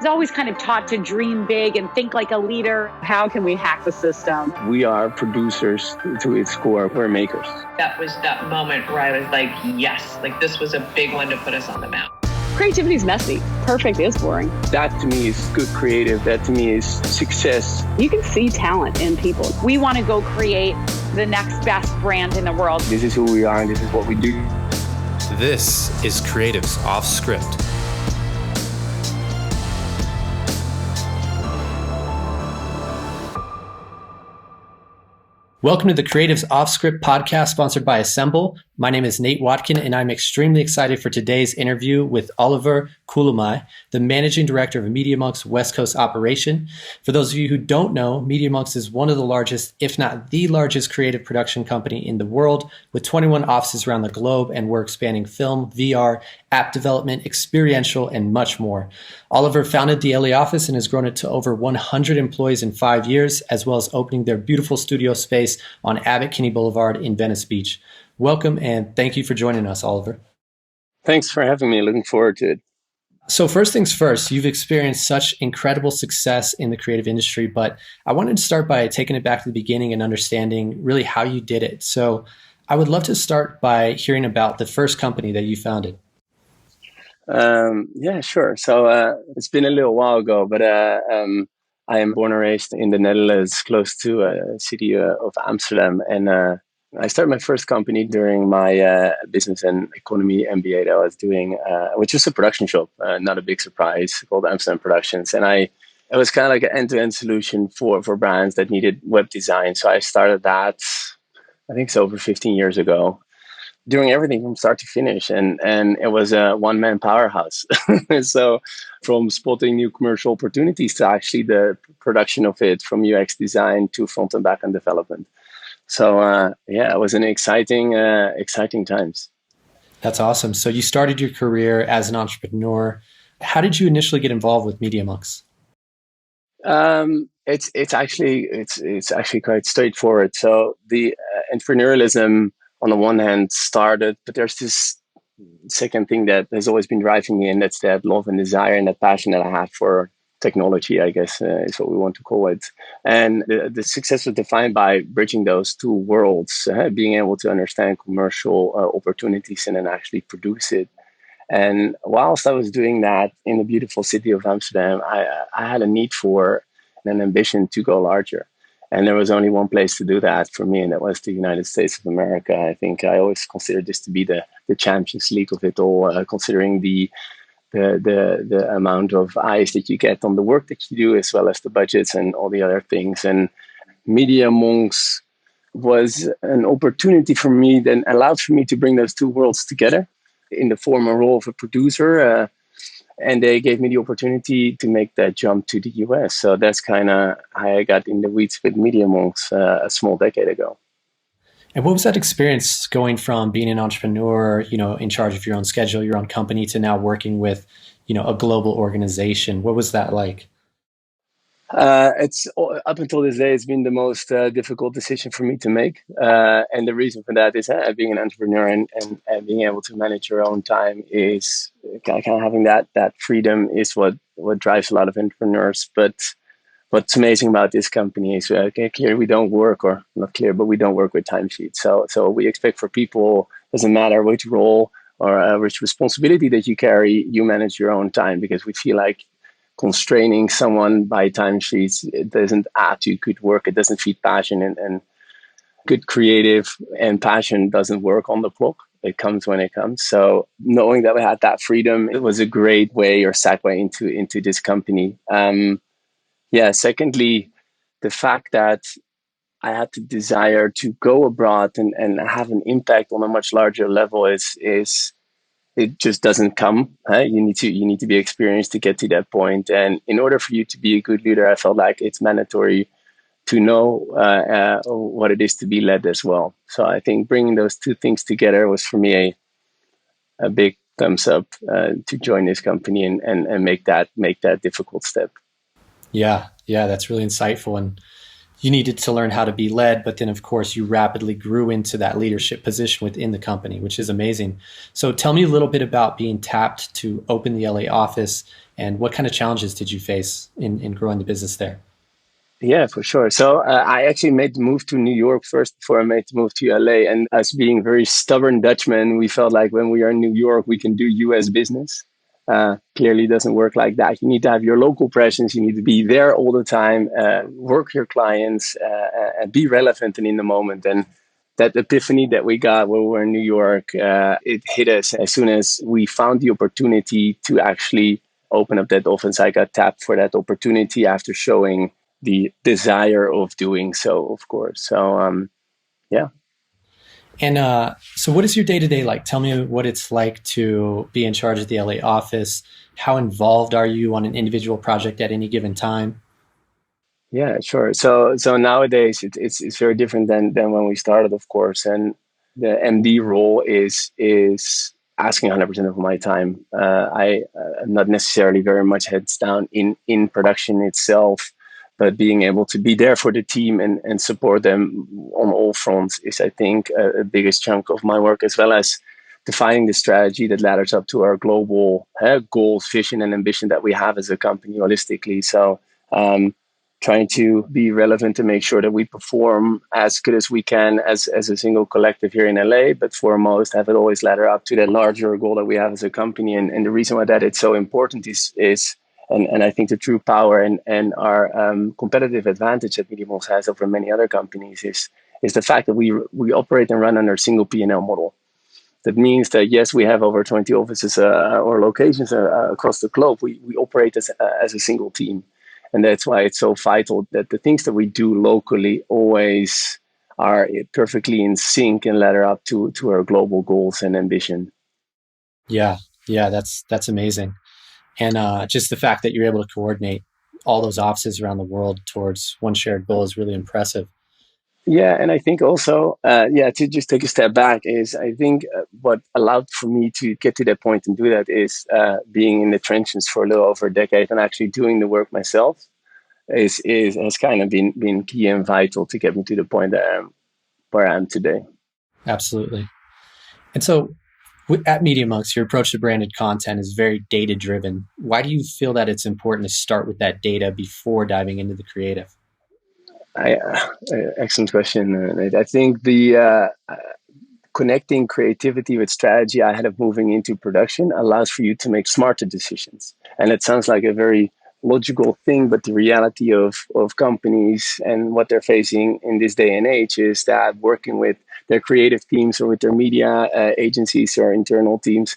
was always kind of taught to dream big and think like a leader. How can we hack the system? We are producers to its core. We're makers. That was that moment where I was like, yes, like this was a big one to put us on the map. Creativity is messy. Perfect is boring. That to me is good creative. That to me is success. You can see talent in people. We want to go create the next best brand in the world. This is who we are and this is what we do. This is Creatives Offscript. Welcome to the Creatives Offscript podcast sponsored by Assemble. My name is Nate Watkin, and I'm extremely excited for today's interview with Olivier Koelemij, the Managing Director of MediaMonks West Coast operation. For those of you who don't know, MediaMonks is one of the largest, if not the largest creative production company in the world, with 21 offices around the globe, and we're expanding film, VR, app development, experiential, and much more. Olivier founded the LA office and has grown it to over 100 employees in 5 years, as well as opening their beautiful studio space on Abbott Kinney Boulevard in Venice Beach. Welcome, and thank you for joining us, Olivier. Thanks for having me. Looking forward to it. So first things first, you've experienced such incredible success in the creative industry, but I wanted to start by taking it back to the beginning and understanding really how you did it. So I would love to start by hearing about the first company that you founded. Yeah, sure. So it's been a little while ago, but I am born and raised in the Netherlands, close to a city of Amsterdam. And I started my first company during my business and economy MBA that I was doing, which was a production shop, not a big surprise, called Amsterdam Productions. And it was kind of like an end-to-end solution for brands that needed web design. So I started that, I think it's over 15 years ago, doing everything from start to finish. And it was a one-man powerhouse. So from spotting new commercial opportunities to actually the production of it, from UX design to front and back end development. So it was an exciting times. That's awesome. So you started your career as an entrepreneur. How did you initially get involved with MediaMonks? It's actually quite straightforward. So the entrepreneurialism on the one hand started, but there's this second thing that has always been driving me, and that's that love and desire and that passion that I have for technology, I guess, is what we want to call it. And the success was defined by bridging those two worlds, being able to understand commercial opportunities and then actually produce it. And whilst I was doing that in the beautiful city of Amsterdam, I had a need for an ambition to go larger. And there was only one place to do that for me, and that was the United States of America. I think I always considered this to be the Champions League of it all, considering the amount of eyes that you get on the work that you do, as well as the budgets and all the other things. And MediaMonks was an opportunity for me that allowed for me to bring those two worlds together in the former role of a producer. And they gave me the opportunity to make that jump to the US. So that's kind of how I got in the weeds with MediaMonks a small decade ago. And what was that experience going from being an entrepreneur, in charge of your own schedule, your own company, to now working with, a global organization? What was that like? It's up until this day, it's been the most difficult decision for me to make. And the reason for that is being an entrepreneur and being able to manage your own time is kind of having that freedom is what drives a lot of entrepreneurs. But what's amazing about this company is clear we don't work, or not clear, but we don't work with timesheets. So we expect for people, doesn't matter which role or which responsibility that you carry, you manage your own time, because we feel like constraining someone by timesheets, it doesn't add to good work. It doesn't feed passion, and good creative and passion doesn't work on the clock. It comes when it comes. So knowing that we had that freedom, it was a great way or segue into this company. Secondly, the fact that I had the desire to go abroad and have an impact on a much larger level is it just doesn't come. You need to be experienced to get to that point. And in order for you to be a good leader, I felt like it's mandatory to know what it is to be led as well. So I think bringing those two things together was for me a big thumbs up to join this company and make that difficult step. Yeah, that's really insightful. And you needed to learn how to be led, but then of course you rapidly grew into that leadership position within the company, which is amazing. So tell me a little bit about being tapped to open the LA office And what kind of challenges did you face in growing the business there? Yeah, for sure. So I actually made the move to New York first before I made the move to LA. And as being very stubborn Dutchmen, we felt like when we are in New York, we can do US business. Clearly doesn't work like that. You need to have your local presence. You need to be there all the time, work your clients, and be relevant and in the moment. And that epiphany that we got when we were in New York, it hit us as soon as we found the opportunity to actually open up that office. I got tapped for that opportunity after showing the desire of doing so, of course. So, yeah. And so what is your day-to-day like? Tell me what it's like to be in charge of the LA office. How involved are you on an individual project at any given time? Yeah, sure. So nowadays it's very different than when we started, of course. And the MD role is asking 100% of my time. I am not necessarily very much heads down in production itself, but being able to be there for the team and support them on all fronts is, I think, a biggest chunk of my work, as well as defining the strategy that ladders up to our global goals, vision, and ambition that we have as a company holistically. So. Trying to be relevant to make sure that we perform as good as we can as a single collective here in LA, but foremost have it always ladder up to that larger goal that we have as a company. And the reason why that it's so important is and I think the true power and our competitive advantage that MediaMonks has over many other companies is the fact that we operate and run under a single P&L model. That means that, yes, we have over 20 offices or locations across the globe. We operate as a single team. And that's why it's so vital that the things that we do locally always are perfectly in sync and ladder up to our global goals and ambition. Yeah, that's amazing. And just the fact that you're able to coordinate all those offices around the world towards one shared goal is really impressive. Yeah, and I think also, to just take a step back is I think what allowed for me to get to that point and do that is being in the trenches for a little over a decade and actually doing the work myself is has kind of been key and vital to get me to the point that where I am today. Absolutely. And so at MediaMonks, your approach to branded content is very data driven. Why do you feel that it's important to start with that data before diving into the creative? Excellent question, Nate. I think the connecting creativity with strategy ahead of moving into production allows for you to make smarter decisions. And it sounds like a very logical thing, but the reality of companies and what they're facing in this day and age is that working with their creative teams or with their media agencies or internal teams,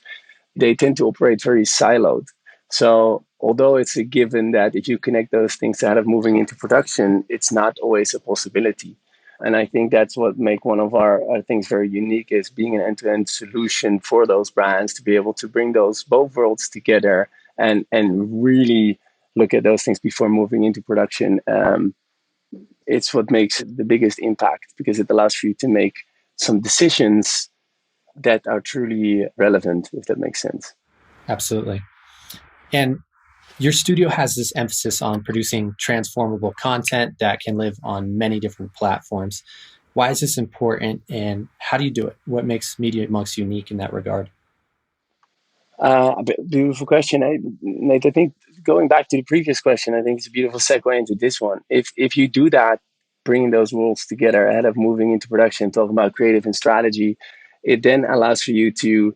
they tend to operate very siloed. So although it's a given that if you connect those things ahead of moving into production, it's not always a possibility. And I think that's what make one of our things very unique is being an end-to-end solution for those brands to be able to bring those both worlds together and really look at those things before moving into production. It's what makes the biggest impact because it allows for you to make some decisions that are truly relevant, if that makes sense. Absolutely. And your studio has this emphasis on producing transformable content that can live on many different platforms. Why is this important and how do you do it? What makes MediaMonks unique in that regard? Beautiful question, Nate. I think going back to the previous question, I think it's a beautiful segue into this one. If you do that, bringing those worlds together ahead of moving into production, talking about creative and strategy, it then allows for you to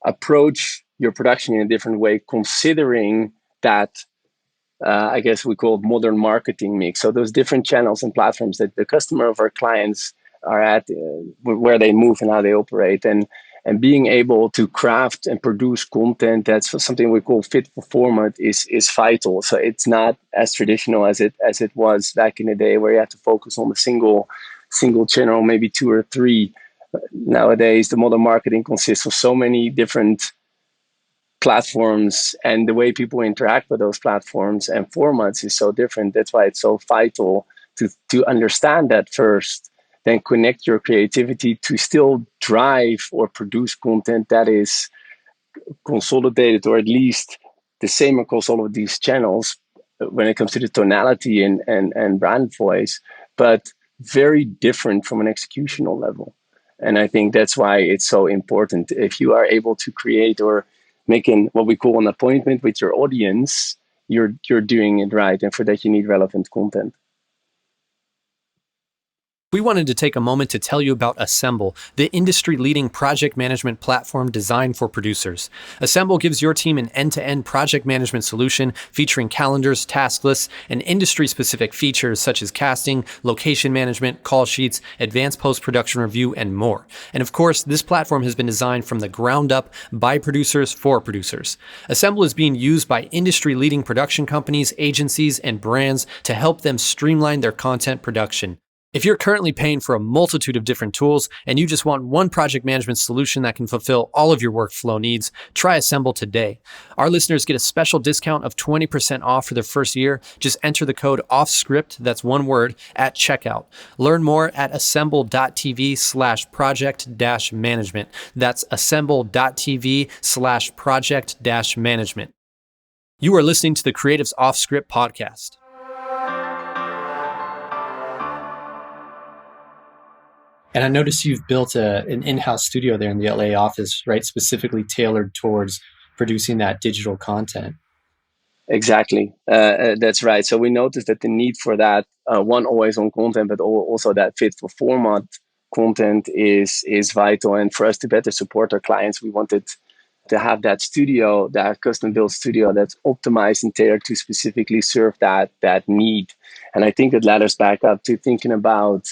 approach your production in a different way, considering that I guess we call it modern marketing mix. So those different channels and platforms that the customer of our clients are at, where they move and how they operate, and being able to craft and produce content that's something we call fit for format is vital. So it's not as traditional as it was back in the day, where you had to focus on a single channel, maybe two or three. Nowadays, the modern marketing consists of so many different platforms, and the way people interact with those platforms and formats is so different. That's why it's so vital to understand that first, then connect your creativity to still drive or produce content that is consolidated or at least the same across all of these channels when it comes to the tonality and brand voice, but very different from an executional level. And I think that's why it's so important. If you are able to create or making what we call an appointment with your audience, you're doing it right. And for that, you need relevant content. We wanted to take a moment to tell you about Assemble, the industry-leading project management platform designed for producers. Assemble gives your team an end-to-end project management solution featuring calendars, task lists, and industry-specific features such as casting, location management, call sheets, advanced post-production review, and more. And of course, this platform has been designed from the ground up by producers for producers. Assemble is being used by industry-leading production companies, agencies, and brands to help them streamline their content production. If you're currently paying for a multitude of different tools and you just want one project management solution that can fulfill all of your workflow needs, try Assemble today. Our listeners get a special discount of 20% off for their first year. Just enter the code Offscript, that's one word, at checkout. Learn more at assemble.tv/project-management. That's assemble.tv/project-management. You are listening to the Creatives Offscript podcast. And I noticed you've built an in-house studio there in the LA office, right? Specifically tailored towards producing that digital content. Exactly. That's right. So we noticed that the need for that, one, always on content, but also that fit for format content is vital. And for us to better support our clients, we wanted to have that studio, that custom built studio that's optimized and tailored to specifically serve that need. And I think it led us back up to thinking about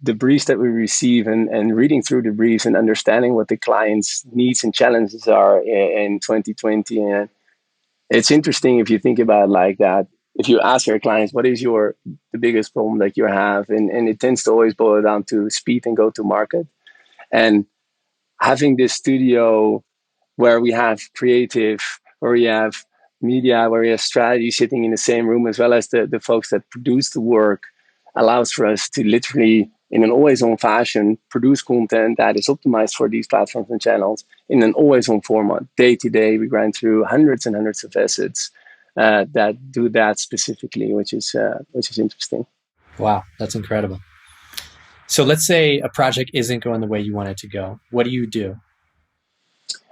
the briefs that we receive and reading through the briefs and understanding what the client's needs and challenges are in 2020. And it's interesting if you think about it like that. If you ask your clients, what is the biggest problem that you have? And it tends to always boil down to speed and go to market. And having this studio where we have creative, where we have media, where we have strategy sitting in the same room, as well as the folks that produce the work, allows for us to literally, in an always-on fashion, produce content that is optimized for these platforms and channels in an always-on format. Day to day, we grind through hundreds and hundreds of assets that do that specifically, which is interesting. Wow, that's incredible. So let's say a project isn't going the way you want it to go. What do you do?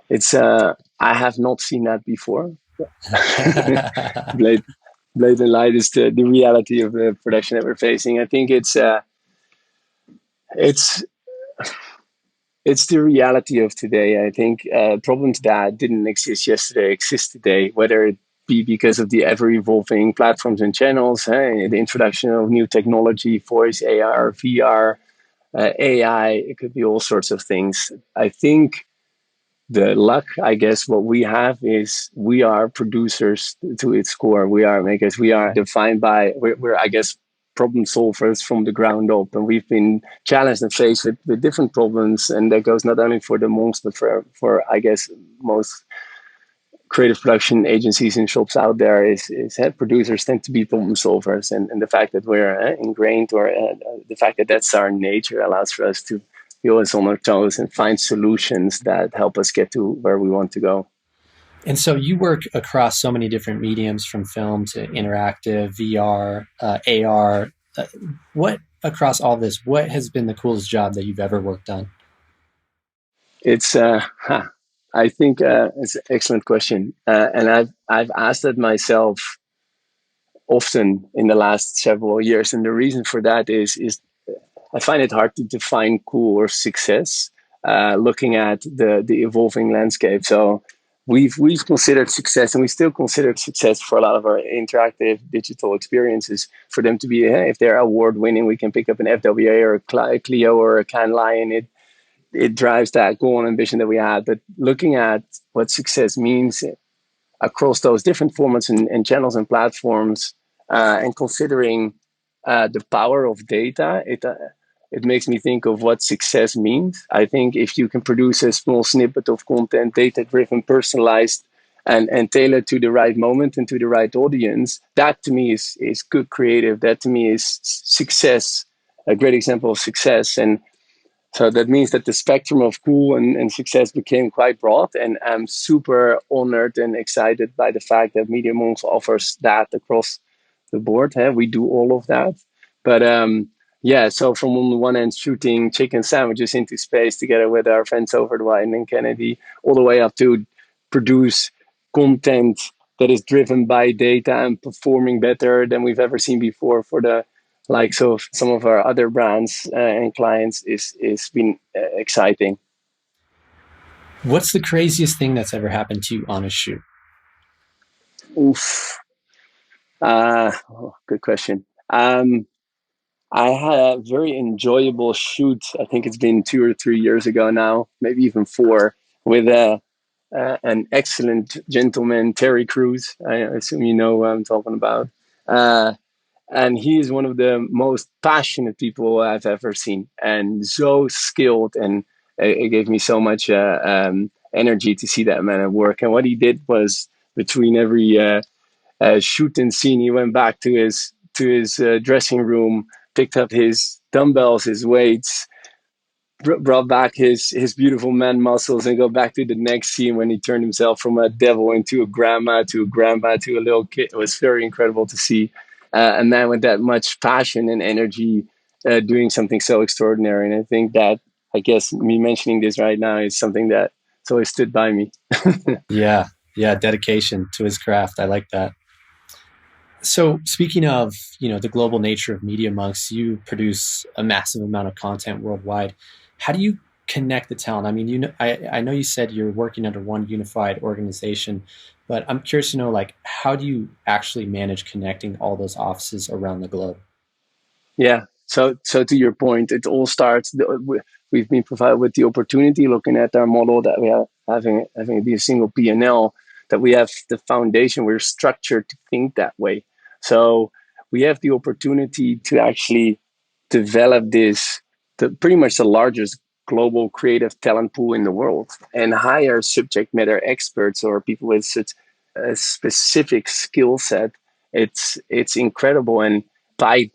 It's I have not seen that before. Blatant light is the reality of the production that we're facing. I think it's the reality of today. I think problems that didn't exist yesterday exist today, whether it be because of the ever-evolving platforms and channels, the introduction of new technology, voice, AR, VR, AI, it could be all sorts of things. I think the luck, I guess, what we have is we are producers to its core. We are makers. We are defined by, we're I guess, problem solvers from the ground up. And we've been challenged and faced with different problems. And that goes not only for the monks, but for I guess, most creative production agencies and shops out there is producers tend to be problem solvers. And the fact that we're ingrained, or the fact that that's our nature, allows for us to be always on our toes and find solutions that help us get to where we want to go. And so you work across so many different mediums, from film to interactive, VR, AR. What across all this, what has been the coolest job that you've ever worked on? It's I think it's an excellent question, and I've asked it myself often in the last several years, and the reason for that is I find it hard to define cool or success, looking at the evolving landscape. So we've considered success, and we still consider success for a lot of our interactive digital experiences, for them to be, if they're award winning, we can pick up an FWA or a Clio or a Cannes Lion. It drives that goal and ambition that we had. But looking at what success means across those different formats and channels and platforms, and considering the power of data, it makes me think of what success means. I think if you can produce a small snippet of content, data-driven, personalized, and tailored to the right moment and to the right audience, that to me is good creative. That to me is success, a great example of success. And so that means that the spectrum of cool and success became quite broad. And I'm super honored and excited by the fact that MediaMonks offers that across the board. We do all of that. But so from on the one end, shooting chicken sandwiches into space together with our friends over at Wyden and Kennedy, all the way up to produce content that is driven by data and performing better than we've ever seen before for the likes of some of our other brands and clients is been exciting. What's the craziest thing that's ever happened to you on a shoot? Oof. Good question. I had a very enjoyable shoot. I think it's been 2 or 3 years ago now, maybe even 4, with an excellent gentleman, Terry Crews. I assume you know what I'm talking about. And he is one of the most passionate people I've ever seen, and so skilled. And it gave me so much energy to see that man at work. And what he did was, between every shoot and scene, he went back to his dressing room, picked up his dumbbells, his weights, brought back his beautiful man muscles, and go back to the next scene when he turned himself from a devil into a grandma to a little kid. It was very incredible to see a man with that much passion and energy doing something so extraordinary. And I think that, I guess, me mentioning this right now is something that has always stood by me. Yeah, dedication to his craft. I like that. So speaking of, the global nature of MediaMonks, you produce a massive amount of content worldwide. How do you connect the talent? I mean, I know you said you're working under one unified organization, but I'm curious to know, how do you actually manage connecting all those offices around the globe? Yeah. So to your point, it all starts. We've been provided with the opportunity, looking at our model, that we have having it be a single P&L, that we have the foundation. We're structured to think that way. So we have the opportunity to actually develop pretty much the largest global creative talent pool in the world, and hire subject matter experts or people with such a specific skill set. It's incredible. And by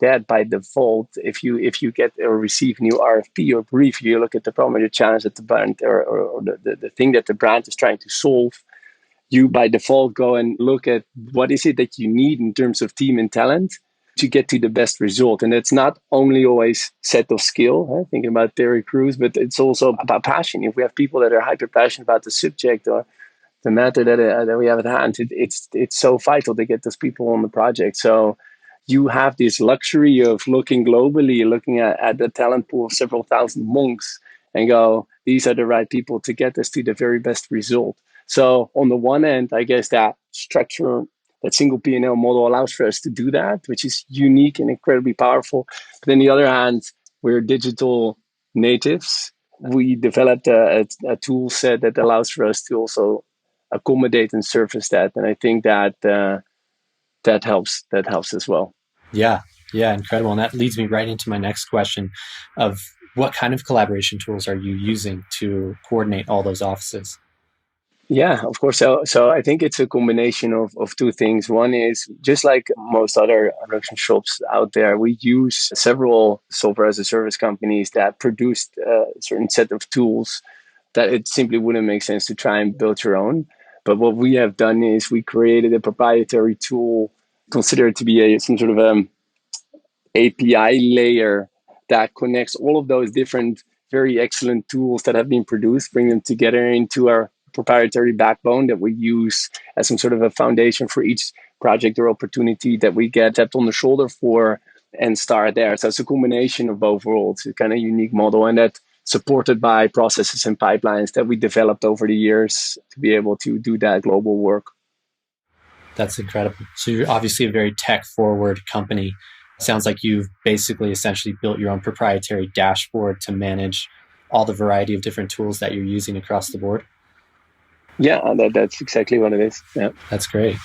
default, if you get or receive new RFP or brief, you look at the problem or the challenge that the brand or the thing that the brand is trying to solve, you by default go and look at what is it that you need in terms of team and talent to get to the best result. And it's not only always set of skill, thinking about Terry Crews, but it's also about passion. If we have people that are hyper passionate about the subject or the matter that we have at hand, it's so vital to get those people on the project. So you have this luxury of looking globally, looking at the talent pool of several thousand monks, and go, these are the right people to get us to the very best result. So on the one end, I guess that structure, that single P&L model allows for us to do that, which is unique and incredibly powerful. But on the other hand, we're digital natives. We developed a tool set that allows for us to also accommodate and surface that. And I think that that helps as well. Yeah, incredible. And that leads me right into my next question of what kind of collaboration tools are you using to coordinate all those offices? Yeah, of course. So I think it's a combination of two things. One is, just like most other production shops out there, we use several software as a service companies that produced a certain set of tools that it simply wouldn't make sense to try and build your own. But what we have done is we created a proprietary tool considered to be some sort of API layer that connects all of those different very excellent tools that have been produced, bring them together into our proprietary backbone that we use as some sort of a foundation for each project or opportunity that we get tapped on the shoulder for, and start there. So it's a combination of both worlds. It's kind of unique model, and that supported by processes and pipelines that we developed over the years to be able to do that global work. That's incredible. So you're obviously a very tech-forward company. Sounds like you've basically essentially built your own proprietary dashboard to manage all the variety of different tools that you're using across the board. Yeah, that's exactly what it is. Yeah, that's great.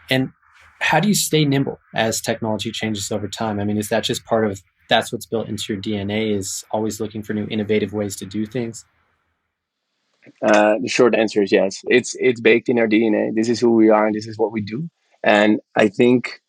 And how do you stay nimble as technology changes over time? I mean, is that just part of that's what's built into your DNA, is always looking for new innovative ways to do things? The short answer is yes. It's baked in our DNA. This is who we are, and this is what we do. And I think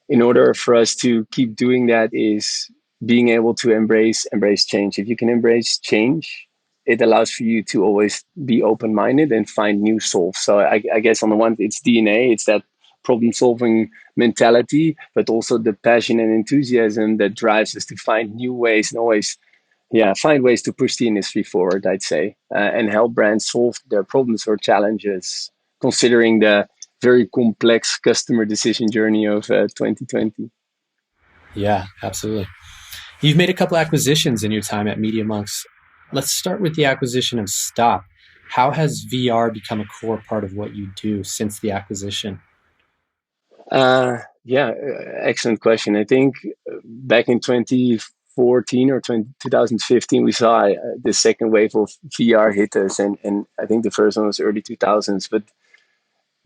in order for us to keep doing that is being able to embrace change. If you can embrace change, it allows for you to always be open-minded and find new solves. So I guess on the one, it's DNA, it's that problem-solving mentality, but also the passion and enthusiasm that drives us to find new ways and always, find ways to push the industry forward, I'd say, and help brands solve their problems or challenges, considering the very complex customer decision journey of 2020. Yeah, absolutely. You've made a couple acquisitions in your time at MediaMonks. Let's start with the acquisition of Stop. How has VR become a core part of what you do since the acquisition? Excellent question. I think back in 2014 or 2015, we saw the second wave of VR hit us, and I think the first one was early 2000s. But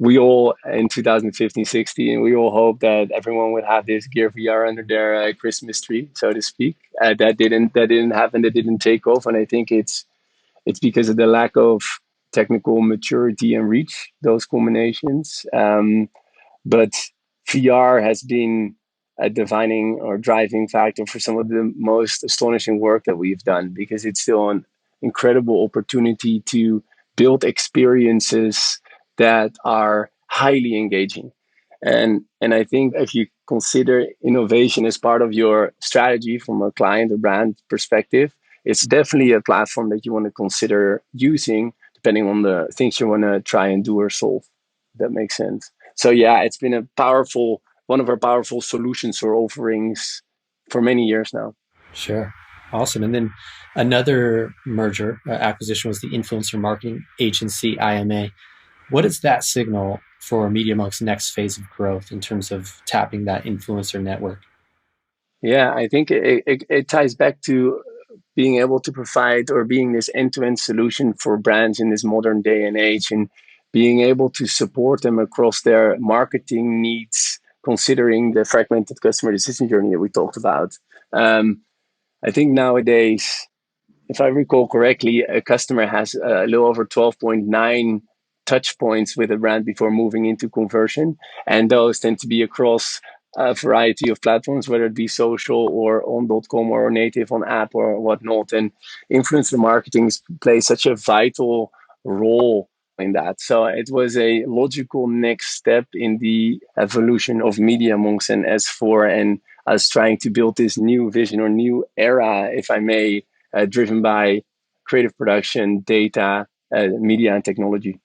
we all, in 2015, 16, we all hoped that everyone would have this Gear VR under their Christmas tree, so to speak. That didn't happen. That didn't take off, and I think it's because of the lack of technical maturity and reach, those combinations. But VR has been a defining or driving factor for some of the most astonishing work that we've done, because it's still an incredible opportunity to build experiences that are highly engaging. And I think if you consider innovation as part of your strategy from a client or brand perspective, it's definitely a platform that you want to consider using depending on the things you want to try and do or solve. If that makes sense. So yeah, it's been one of our powerful solutions or offerings for many years now. Sure. Awesome. And then another merger acquisition was the influencer marketing agency, IMA. What is that signal for MediaMonks' next phase of growth in terms of tapping that influencer network? Yeah, I think it ties back to being able to provide or being this end-to-end solution for brands in this modern day and age, and being able to support them across their marketing needs, considering the fragmented customer decision journey that we talked about. I think nowadays, if I recall correctly, a customer has a little over 12.9 touch points with a brand before moving into conversion. And those tend to be across a variety of platforms, whether it be social or on.com or native on app or whatnot. And influencer marketing plays such a vital role in that. So it was a logical next step in the evolution of MediaMonks and S4, and us trying to build this new vision or new era, if I may, driven by creative production, data, media, and technology.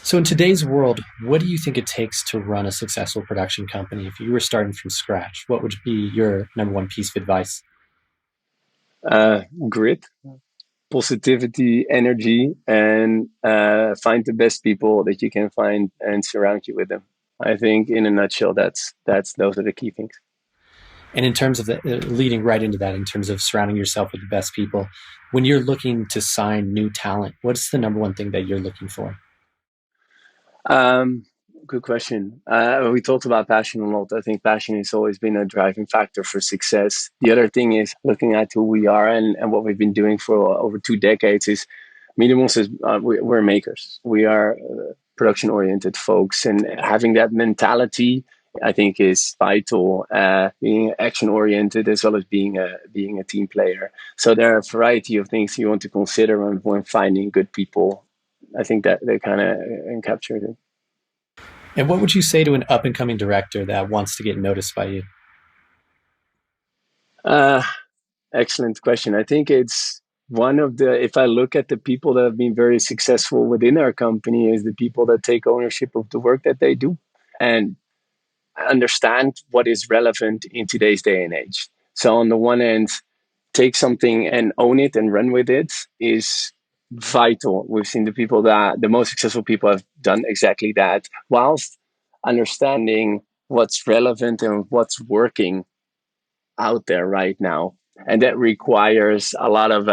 So in today's world, what do you think it takes to run a successful production company? If you were starting from scratch, what would be your number one piece of advice? Grit, positivity, energy, and find the best people that you can find and surround you with them. I think, in a nutshell, those are the key things. And in terms of leading right into that, in terms of surrounding yourself with the best people, when you're looking to sign new talent, what's the number one thing that you're looking for? Good question. We talked about passion a lot. I think passion has always been a driving factor for success. The other thing is looking at who we are and what we've been doing for over 2 decades is MediaMonks is we're makers. We are production-oriented folks, and having that mentality, I think, is vital. Being action-oriented as well as being a team player. So there are a variety of things you want to consider when finding good people. I think that they kind of captured it. And what would you say to an up-and-coming director that wants to get noticed by you? Excellent question. I think it's one of if I look at the people that have been very successful within our company, is the people that take ownership of the work that they do and understand what is relevant in today's day and age. So on the one end, take something and own it and run with it is vital. We've seen the most successful people have done exactly that, whilst understanding what's relevant and what's working out there right now. And that requires a lot of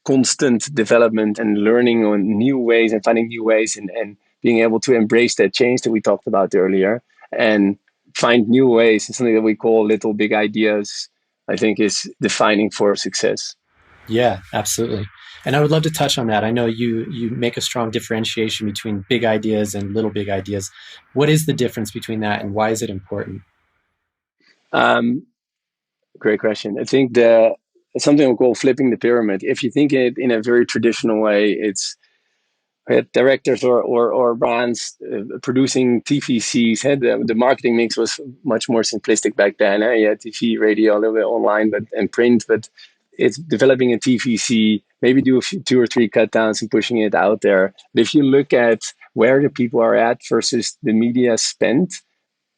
constant development and learning on new ways and finding new ways, and being able to embrace that change that we talked about earlier and find new ways. It's something that we call little big ideas, I think, is defining for success. Yeah, absolutely. And I would love to touch on that. I know you make a strong differentiation between big ideas and little big ideas. What is the difference between that, and why is it important? Great question. I think it's something we call flipping the pyramid. If you think it in a very traditional way, it's directors or brands producing TVCs. The marketing mix was much more simplistic back then. You had TV, radio, a little bit online, and print. But it's developing a TVC, maybe do two or three cut downs and pushing it out there. But if you look at where the people are at versus the media spent,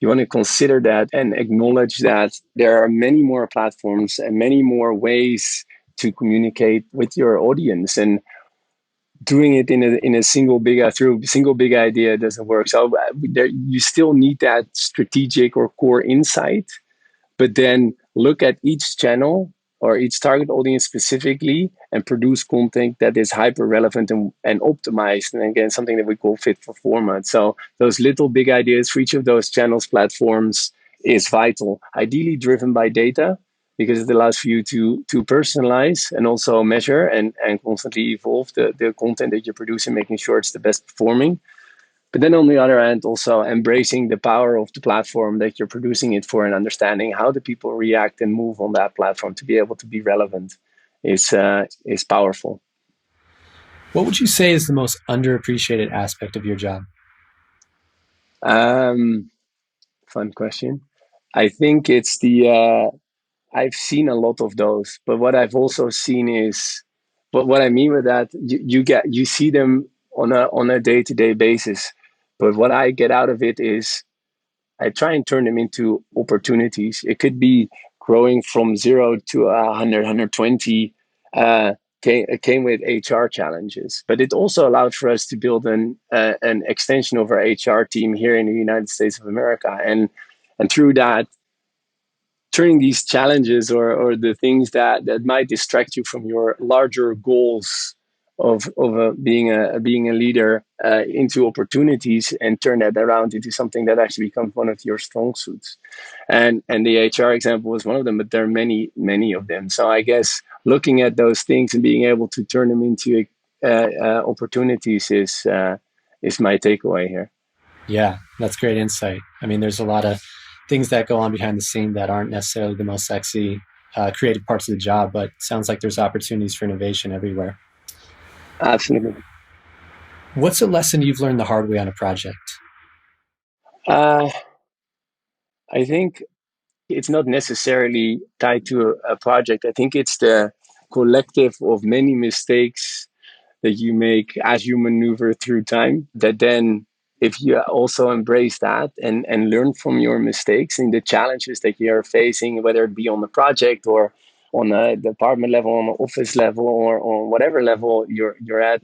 you want to consider that and acknowledge that there are many more platforms and many more ways to communicate with your audience. And doing it in a single big idea doesn't work. So you still need that strategic or core insight, but then look at each channel or each target audience specifically and produce content that is hyper relevant and optimized. And again, something that we call fit for format. So those little big ideas for each of those channels, platforms is vital, ideally driven by data, because it allows for you to personalize and also measure and constantly evolve the content that you're producing, making sure it's the best performing. But then on the other hand, also embracing the power of the platform that you're producing it for and understanding how the people react and move on that platform to be able to be relevant is powerful. What would you say is the most underappreciated aspect of your job? Fun question. I think it's I've seen a lot of those, but what I've also seen is, what I mean with that, you see them on a day-to-day basis. But what I get out of it is I try and turn them into opportunities. It could be growing from 0 to 100, 120 came with HR challenges, but it also allowed for us to build an extension of our HR team here in the United States of America. And through that, turning these challenges or the things that might distract you from your larger goals of being a leader into opportunities, and turn that around into something that actually becomes one of your strong suits. And the HR example was one of them, but there are many of them. So I guess looking at those things and being able to turn them into opportunities is my takeaway here. Yeah, that's great insight. I mean, there's a lot of things that go on behind the scene that aren't necessarily the most sexy creative parts of the job, but it sounds like there's opportunities for innovation everywhere. Absolutely. What's a lesson you've learned the hard way on a project? I think it's not necessarily tied to a project. I think it's the collective of many mistakes that you make as you maneuver through time, that then if you also embrace that and learn from your mistakes and the challenges that you are facing, whether it be on the project or on a department level, on the office level, or on whatever level you're at,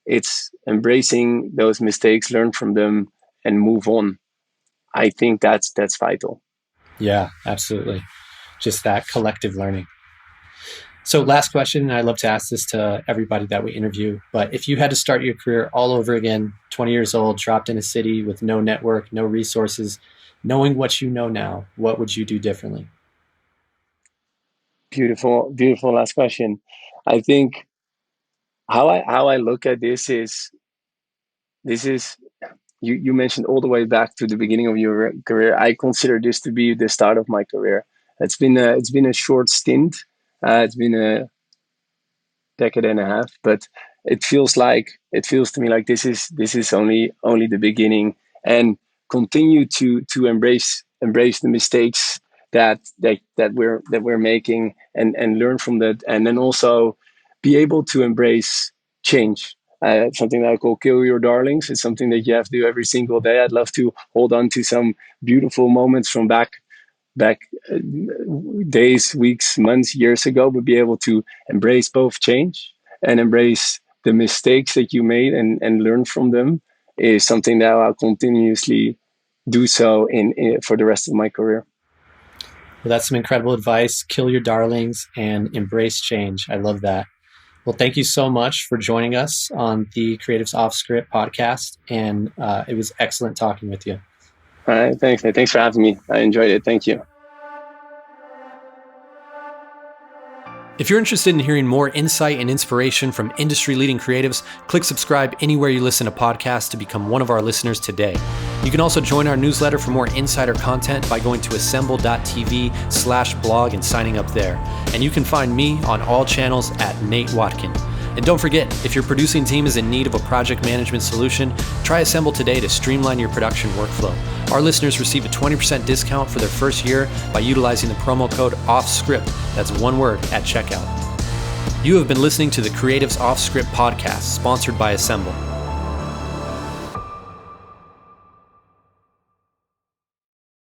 it's embracing those mistakes, learn from them, and move on. I think that's vital. Yeah, absolutely. Just that collective learning. So last question, and I love to ask this to everybody that we interview, but if you had to start your career all over again, 20 years old, dropped in a city with no network, no resources, knowing what you know now, what would you do differently? Beautiful last question. I think how I look at this is you mentioned all the way back to the beginning of your career. I consider this to be the start of my career. It's been a short stint. It's been a decade and a half, but it feels to me like this is only the beginning, and continue to embrace the mistakes that we're making and learn from that, and then also be able to embrace change. Something that I call kill your darlings. It's something that you have to do every single day. I'd love to hold on to some beautiful moments from back days, weeks, months, years ago, but be able to embrace both change and embrace the mistakes that you made and learn from them is something that I'll continuously do so in for the rest of my career. Well, that's some incredible advice. Kill your darlings and embrace change. I love that. Well, thank you so much for joining us on the Creatives Offscript podcast, and it was excellent talking with you. All right, thanks. Thanks for having me. I enjoyed it. Thank you. If you're interested in hearing more insight and inspiration from industry-leading creatives, click subscribe anywhere you listen to podcasts to become one of our listeners today. You can also join our newsletter for more insider content by going to assemble.tv/blog and signing up there. And you can find me on all channels at Nate Watkin. And don't forget, if your producing team is in need of a project management solution, try Assemble today to streamline your production workflow. Our listeners receive a 20% discount for their first year by utilizing the promo code Offscript. That's one word at checkout. You have been listening to the Creatives Offscript podcast, sponsored by Assemble.